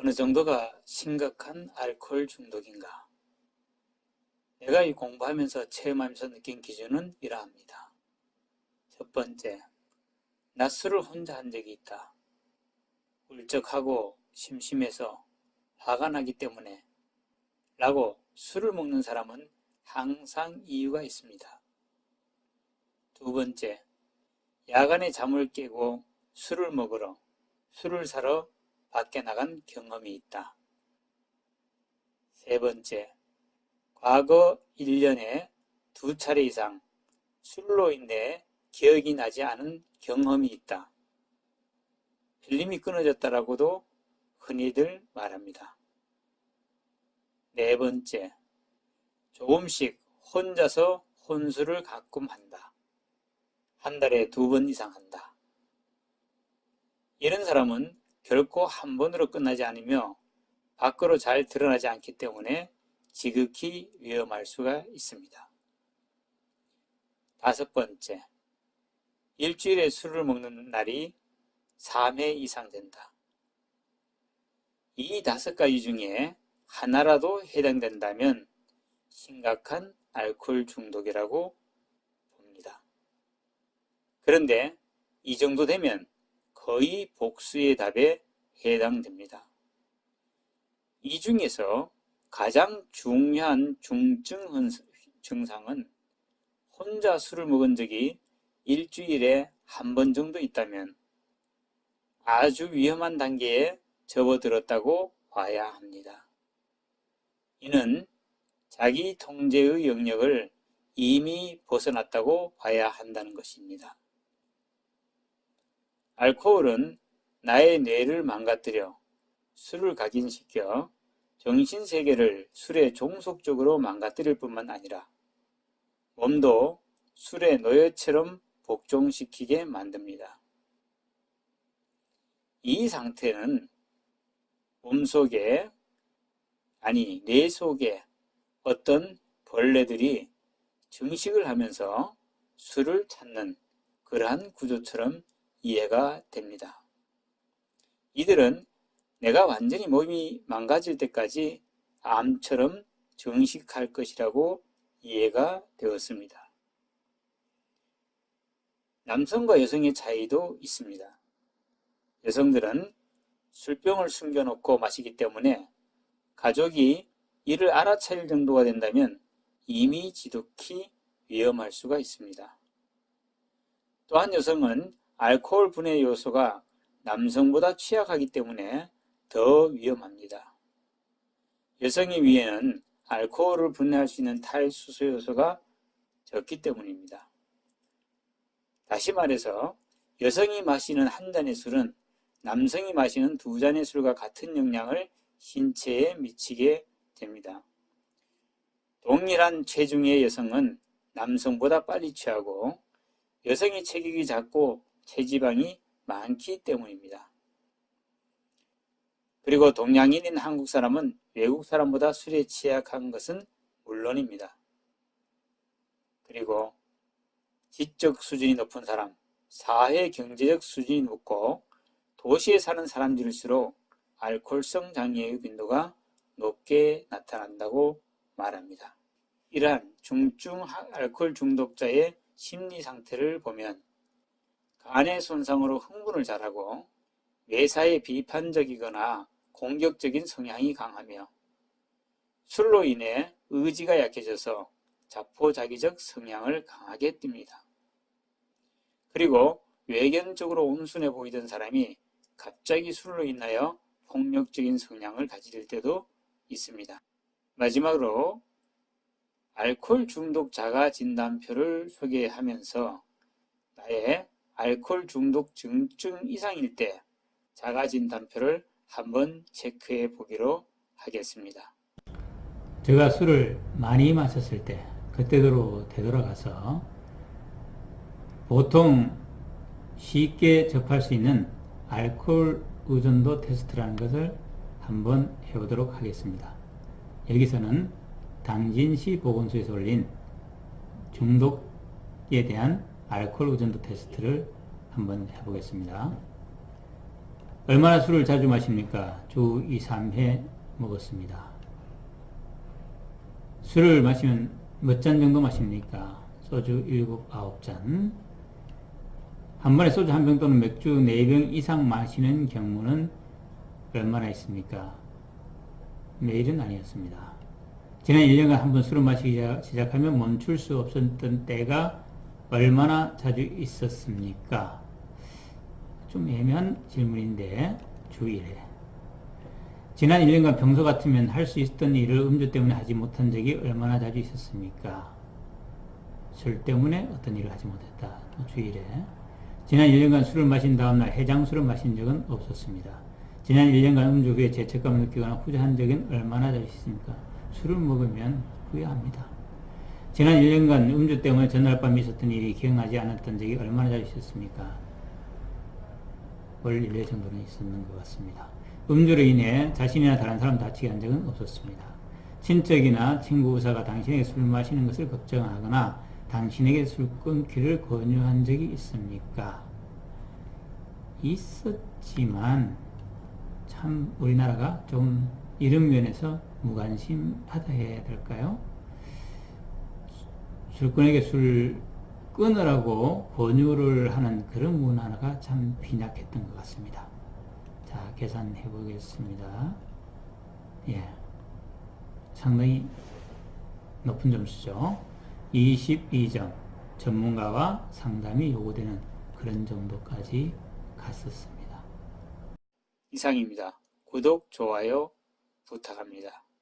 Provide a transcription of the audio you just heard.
어느 정도가 심각한 알코올 중독인가? 내가 이 공부하면서 체험하면서 느낀 기준은 이러합니다. 첫 번째, 나 술을 혼자 한 적이 있다. 울적하고 심심해서 화가 나기 때문에 라고 술을 먹는 사람은 항상 이유가 있습니다. 두 번째, 야간에 잠을 깨고 술을 먹으러, 술을 사러 밖에 나간 경험이 있다. 세 번째, 과거 1년에 2차례 이상 술로 인해 기억이 나지 않은 경험이 있다. 필름이 끊어졌다라고도 흔히들 말합니다. 네 번째, 조금씩 혼자서 혼술을 가끔 한다. 한 달에 2번 이상 한다. 이런 사람은 결코 한 번으로 끝나지 않으며 밖으로 잘 드러나지 않기 때문에 지극히 위험할 수가 있습니다. 다섯 번째, 일주일에 술을 먹는 날이 3회 이상 된다. 이 5가지 중에 하나라도 해당된다면 심각한 알코올 중독이라고 봅니다. 그런데 이 정도 되면 거의 복수의 답에 해당됩니다. 이 중에서 가장 중요한 중증 증상은 혼자 술을 먹은 적이 일주일에 한 번 정도 있다면 아주 위험한 단계에 접어들었다고 봐야 합니다. 이는 자기 통제의 영역을 이미 벗어났다고 봐야 한다는 것입니다. 알코올은 나의 뇌를 망가뜨려 술을 각인시켜 정신세계를 술에 종속적으로 망가뜨릴 뿐만 아니라 몸도 술의 노예처럼 복종시키게 만듭니다. 이 상태는 몸속에, 뇌 속에 어떤 벌레들이 증식을 하면서 술을 찾는 그러한 구조처럼 이해가 됩니다. 이들은 내가 완전히 몸이 망가질 때까지 암처럼 증식할 것이라고 이해가 되었습니다. 남성과 여성의 차이도 있습니다. 여성들은 술병을 숨겨놓고 마시기 때문에 가족이 이를 알아차릴 정도가 된다면 이미 지독히 위험할 수가 있습니다. 또한 여성은 알코올 분해 요소가 남성보다 취약하기 때문에 더 위험합니다. 여성의 위에는 알코올을 분해할 수 있는 탈수소 요소가 적기 때문입니다. 다시 말해서 여성이 마시는 한 잔의 술은 남성이 마시는 2잔의 술과 같은 영향을 신체에 미치게 됩니다. 동일한 체중의 여성은 남성보다 빨리 취하고 여성의 체격이 작고 체지방이 많기 때문입니다. 그리고 동양인인 한국 사람은 외국 사람보다 술에 취약한 것은 물론입니다. 그리고 지적 수준이 높은 사람, 사회 경제적 수준이 높고 도시에 사는 사람들일수록 알코올성 장애의 빈도가 높게 나타난다고 말합니다. 이러한 중증 알코올 중독자의 심리 상태를 보면 간의 손상으로 흥분을 잘하고 매사에 비판적이거나 공격적인 성향이 강하며 술로 인해 의지가 약해져서 자포자기적 성향을 강하게 띱니다. 그리고 외견적으로 온순해 보이던 사람이 갑자기 술로 인하여 폭력적인 성향을 가질 때도 있습니다. 마지막으로 알코올 중독 자가 진단표를 소개하면서 나의 알코올 중독 증증 이상일 때 자가 진단표를 한번 체크해 보기로 하겠습니다. 제가 술을 많이 마셨을 때 그때로 되돌아가서 보통 쉽게 접할 수 있는 알코올 의존도 테스트라는 것을 한번 해보도록 하겠습니다. 여기서는 당진시 보건소에서 올린 중독에 대한 알코올 의존도 테스트를 한번 해보겠습니다. 얼마나 술을 자주 마십니까? 주 2, 3회 먹었습니다. 술을 마시면 몇 잔 정도 마십니까? 소주 7, 9잔. 한 번에 소주 한 병 또는 맥주 4병 이상 마시는 경우는 얼마나 있습니까? 매일은 아니었습니다. 지난 1년간 한 번 술을 마시기 시작하면 멈출 수 없었던 때가 얼마나 자주 있었습니까? 좀 애매한 질문인데 주 1회. 지난 1년간 평소 같으면 할 수 있었던 일을 음주 때문에 하지 못한 적이 얼마나 자주 있었습니까? 술 때문에 어떤 일을 하지 못했다. 주 1회. 지난 1년간 술을 마신 다음날 해장술을 마신 적은 없었습니다. 지난 1년간 음주 후에 죄책감을 느끼거나 후회한 적은 얼마나 자주 있습니까? 술을 먹으면 후회합니다. 지난 1년간 음주 때문에 전날 밤 있었던 일이 기억나지 않았던 적이 얼마나 자주 있었습니까? 월 1회 정도는 있었는 것 같습니다. 음주로 인해 자신이나 다른 사람 다치게 한 적은 없었습니다. 친척이나 친구 의사가 당신에게 술 마시는 것을 걱정하거나 당신에게 술 끊기를 권유한 적이 있습니까? 있었지만 참 우리나라가 좀 이런 면에서 무관심하다 해야 될까요? 술꾼에게 술 끊으라고 권유를 하는 그런 문화가 참 빈약했던 것 같습니다. 자, 계산해 보겠습니다. 예, 상당히 높은 점수죠. 22점. 전문가와 상담이 요구되는 그런 정도까지 갔었습니다. 이상입니다. 구독, 좋아요 부탁합니다.